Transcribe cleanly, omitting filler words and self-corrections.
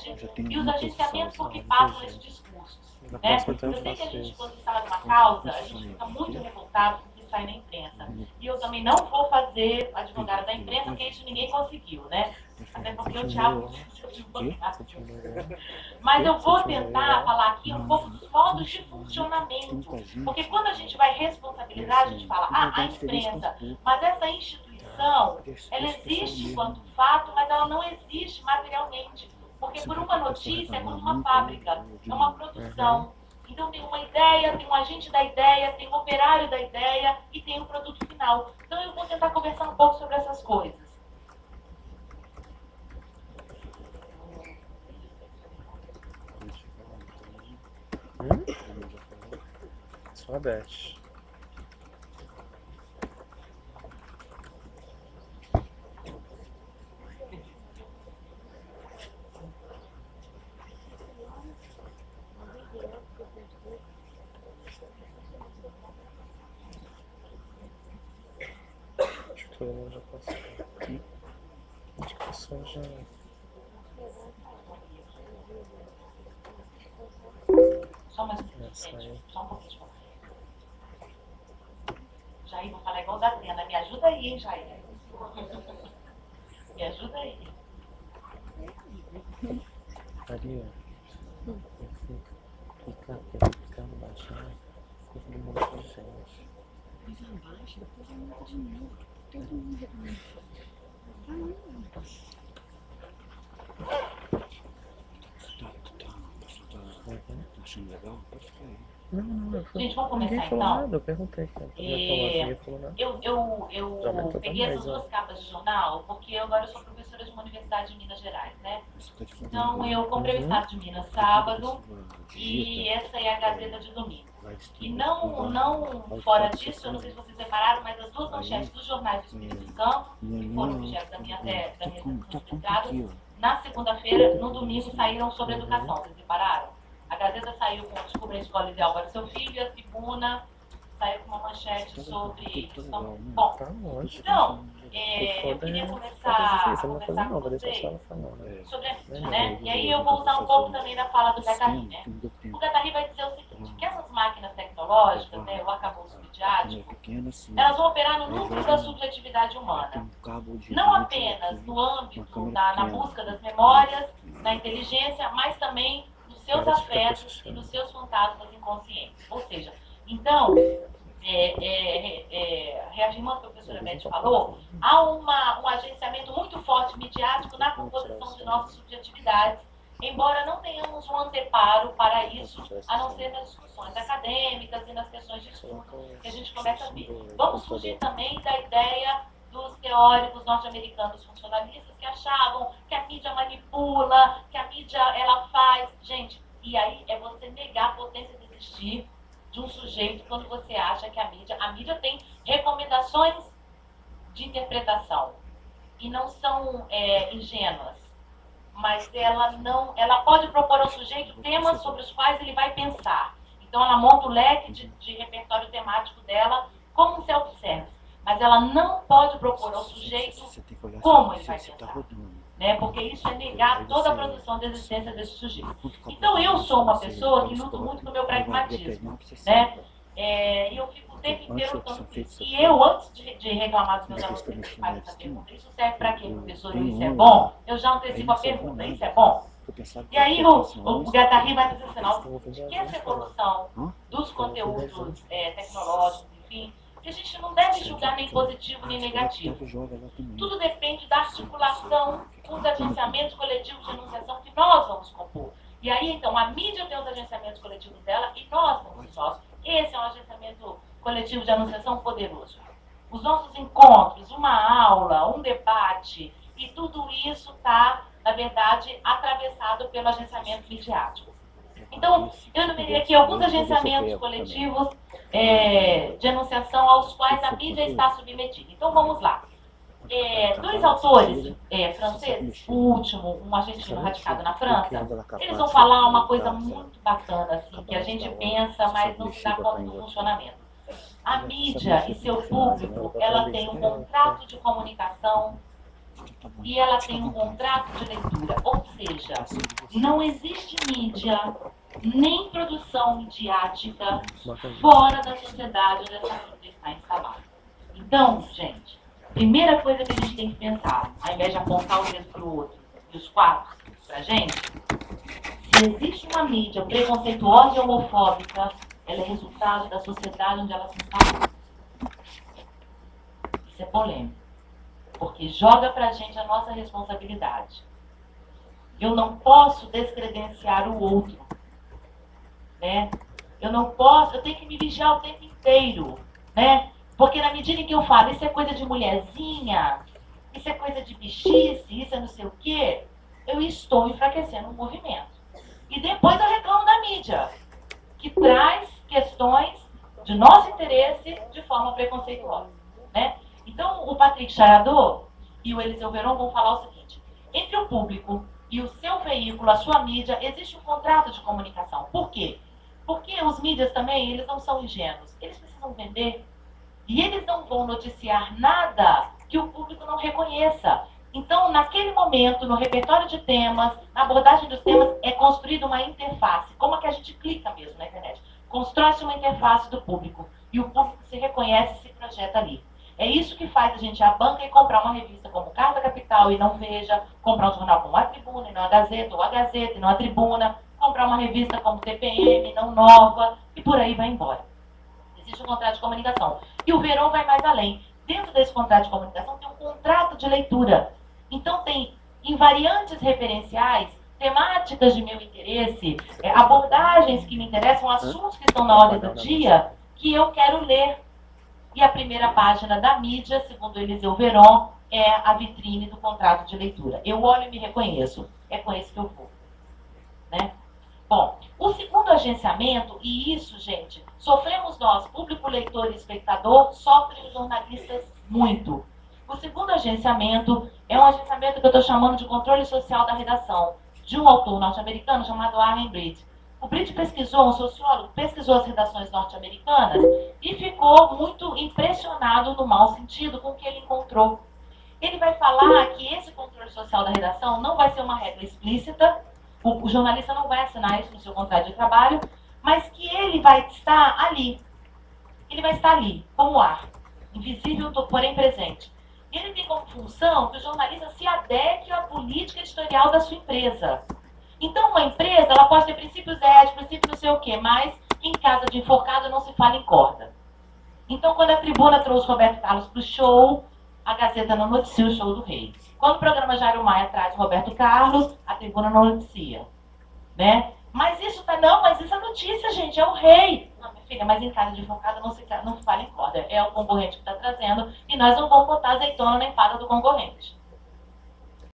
sociedade e os agenciamentos por que passam esses discursos. Né? Eu sei que a gente, quando está numa causa, a gente fica muito revoltado com o que sai na imprensa. E eu também não vou fazer advogada da imprensa, porque isso ninguém conseguiu, né? Até porque o Thiago precisa advogar. Mas eu vou tentar falar aqui um pouco dos modos de funcionamento. Porque quando a gente vai responsabilizar, a gente fala, a imprensa, mas essa instituição, ela existe enquanto fato, mas ela não existe materialmente. Porque por uma notícia é como uma fábrica, é uma produção. Então tem uma ideia, tem um agente da ideia, tem um operário da ideia e tem um produto final. Então eu vou tentar conversar um pouco sobre essas coisas. Só a Beth. Acho que todo mundo já passou. Acho que o pessoal já. Só mais um pouquinho, gente. Só um pouquinho de conversa. Jair, vou falar igual da Atena. Me ajuda aí, hein, Jair? Me ajuda aí. Maria, fica baixando, fica um monte de gente. Mas abaixa, depois aumenta de novo. Todo mundo reclamando. Tá achando legal? Pode ficar aí. Não, eu fui. Gente, vamos começar Ninguém falou então? nada, eu perguntei. Ninguém falou nada. Eu peguei essas duas capas de jornal porque agora eu sou professora de uma universidade de Minas Gerais, né? Então eu comprei o Estado de Minas sábado e essa é a Gazeta de domingo. E não fora disso, eu não sei se vocês repararam, mas as duas manchetes dos jornais do Espírito Santo, que foram objeto da minha entrada, na segunda-feira, no domingo, saíram sobre educação. Vocês repararam? A Gazeta saiu com Descubra a Escola Ideal para o seu filho e a Tribuna saiu com uma manchete sobre... Bom, então, eu queria começar com vocês sobre a mídia, né? E aí eu vou usar um pouco também da fala do Guattari, né? O Guattari vai dizer o seguinte, que essas máquinas tecnológicas, né, o arcabouço midiático, elas vão operar no núcleo da subjetividade humana. Não apenas no âmbito, na busca das memórias, na inteligência, mas também nos seus afetos e nos seus fantasmas inconscientes. Ou seja, então, reafirmando o que a professora Beth falou, há um agenciamento muito forte midiático na composição de nossas subjetividades, embora não tenhamos um anteparo para isso, a não ser nas discussões acadêmicas e nas questões de estudo que a gente começa a ver. Vamos fugir também da ideia dos teóricos norte-americanos funcionalistas que achavam que a mídia manipula, que a mídia ela faz. Gente, e aí é você negar a potência de existir de um sujeito quando você acha que a mídia tem recomendações de interpretação e não são ingênuas, mas ela pode propor ao sujeito temas sobre os quais ele vai pensar. Então ela monta o leque de repertório temático dela como um self-service, mas ela não pode propor ao sujeito como ele vai pensar. Né? Porque isso é negar toda a produção da existência desse sujeito. Então eu sou uma pessoa que luto muito com o meu pragmatismo, né? E eu fico o tempo inteiro lutando com isso. E eu, antes de reclamar dos meus alunos que fazem essa pergunta, isso serve para quê, professor? Isso é bom? Eu já antecipo a pergunta, isso é bom? E aí o Guattari vai dizer assim, de que essa evolução dos conteúdos tecnológicos, enfim, que a gente não deve julgar nem positivo nem negativo. Tudo depende da articulação com os agenciamentos coletivos de enunciação que nós vamos compor. E aí, então, a mídia tem os agenciamentos coletivos dela e nós temos os nossos. Esse é um agenciamento coletivo de enunciação poderoso. Os nossos encontros, uma aula, um debate, e tudo isso está, na verdade, atravessado pelo agenciamento midiático. Então, eu enumerei aqui alguns agenciamentos coletivos de enunciação aos quais a mídia está submetida. Então, vamos lá. Dois autores franceses, o último, um argentino radicado na França, eles vão falar uma coisa muito bacana, assim, que a gente pensa, mas não se dá conta do funcionamento. A mídia e seu público, ela tem um contrato de comunicação e ela tem um contrato de leitura. Ou seja, não existe mídia, nem produção midiática fora da sociedade onde essa mídia está instalada. Então, gente, primeira coisa que a gente tem que pensar, ao invés de apontar o dedo para o outro e os quatro para a gente, se existe uma mídia preconceituosa e homofóbica, ela é resultado da sociedade onde ela se instalou. Isso é polêmico, porque joga para a gente a nossa responsabilidade. Eu não posso descredenciar o outro, né? Eu não posso, eu tenho que me vigiar o tempo inteiro, né? Porque na medida em que eu falo, isso é coisa de mulherzinha, isso é coisa de bichice, isso é não sei o quê, eu estou enfraquecendo o movimento. E depois eu reclamo da mídia, que traz questões de nosso interesse de forma preconceituosa, né? Então, o Patrick Chayador e o Eliseu Veron vão falar o seguinte: entre o público e o seu veículo, a sua mídia, existe um contrato de comunicação. Por quê? Porque os mídias também, eles não são ingênuos. Eles precisam vender. E eles não vão noticiar nada que o público não reconheça. Então, naquele momento, no repertório de temas, na abordagem dos temas, é construída uma interface. Como é que a gente clica mesmo na internet? Constrói-se uma interface do público. E o público se reconhece e se projeta ali. É isso que faz a gente ir à banca e comprar uma revista como Carta Capital e não Veja, comprar um jornal como A Tribuna e não a Gazeta, ou a Gazeta e não a Tribuna, comprar uma revista como TPM e não Nova, e por aí vai embora. Existe um contrato de comunicação. E o Veron vai mais além. Dentro desse contrato de comunicação tem um contrato de leitura. Então tem invariantes referenciais, temáticas de meu interesse, abordagens que me interessam, assuntos que estão na ordem do dia, que eu quero ler. E a primeira página da mídia, segundo Eliseu Veron, é a vitrine do contrato de leitura. Eu olho e me reconheço. É com esse que eu vou. Né? Bom, o segundo agenciamento, e isso, gente, sofremos nós, público, leitor e espectador, sofrem os jornalistas muito. O segundo agenciamento é um agenciamento que eu estou chamando de controle social da redação, de um autor norte-americano chamado Arlen Britt. O Britt pesquisou, um sociólogo, pesquisou as redações norte-americanas e ficou muito impressionado no mau sentido com o que ele encontrou. Ele vai falar que esse controle social da redação não vai ser uma regra explícita, o jornalista não vai assinar isso no seu contrato de trabalho, mas que ele vai estar ali. Ele vai estar ali, como ar, invisível, porém presente. E ele tem como função que o jornalista se adeque à política editorial da sua empresa. Então, uma empresa, ela pode ter princípios éticos, princípios não sei o quê, mas em casa de enforcado não se fala em corda. Então, quando a Tribuna trouxe Roberto Carlos para o show, a Gazeta não noticia o show do rei. Quando o programa Jairo Maia traz Roberto Carlos, a Tribuna não noticia. Né? Mas isso tá, não, mas isso é notícia, gente, é o rei. Não, minha filha, mas em casa de enforcado não se fala em corda. É o concorrente que está trazendo e nós não vamos botar azeitona na empada do concorrente.